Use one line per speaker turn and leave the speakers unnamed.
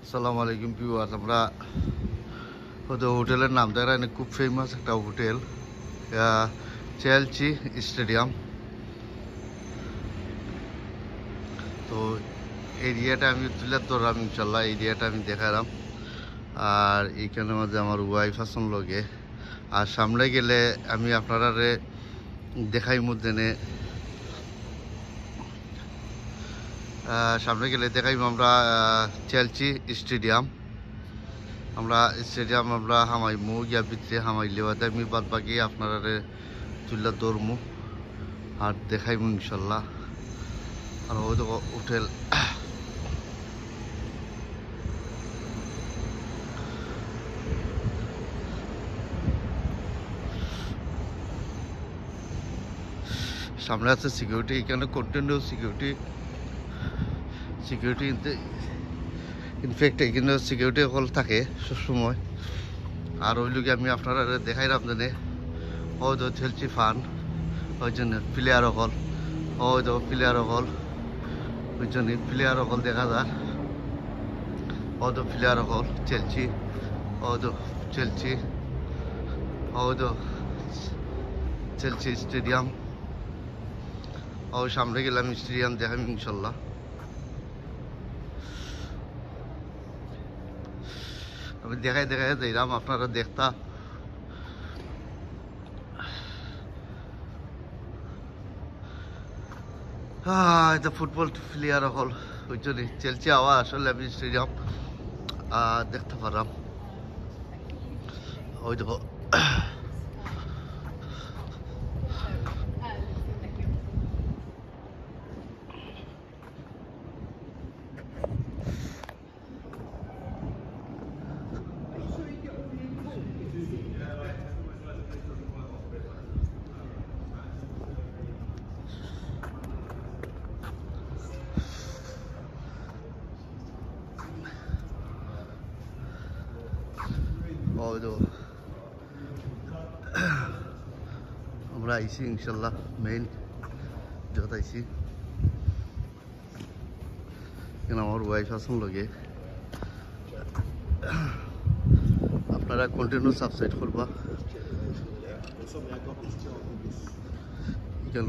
আসসালামু আলাইকুম ভিউয়ার্স। আমরা হয়তো হোটেলের নাম দেখেন, খুব ফেমাস একটা হোটেল, চেলসি স্টেডিয়াম। তো এরিয়াটা আমি তুলে ধরলাম, ইনশাল্লাহ এরিয়াটা আমি দেখালাম। আর এইখানের মধ্যে আমার ওয়াইফ আসন লগে, আর সামনে গেলে আমি আপনারা দেখাই মধ্যে সামনে গেলে দেখাইব আমরা চেলসি স্টেডিয়াম। আমরা হামাইমু গিয়া ভিতরে হামাইলে আমি বাদ বাকি আপনারা তুলে ধরমু আর দেখাইমু ইনশাল্লাহ। আর ওই তো হোটেল, সামনে আছে সিকিউরিটি, এখানে কন্টিনিউ সিকিউরিটি ইনফ্যাক্ট এখানে সিকিউরিটি হল থাকে সবসময়। আর ওই লোক আমি আপনারা দেখাইলাম জানে ওই তো চেলসি ফান, ওই জন্য প্লেয়ার হল, ওই তো প্লেয়ার হল, ওই জন্য প্লেয়ার হল দেখা যায়। ওই তো প্লেয়ার হল চেলসি, ওই তো চেলসি, ওই তো চেলসি স্টেডিয়াম। ওই সামনে গেলাম স্টেডিয়াম দেখাম ইনশাল্লাহ। আমি দেখাই দিলাম আপনারা দেখতা। এটা ফুটবল প্লেয়ার হল, ওই জন্য চেলসি আওয়া আসলে আমি স্টেডিয়াম দেখতে পারলাম। ওই দেখো আমরা আইসি ইনশাল্লাহ মেইন যত আইসি। কেন আমার ওয়াইফ আসুন লগে, আপনারা কন্টিনিউ সাবস্ক্রাইব করবা। কেন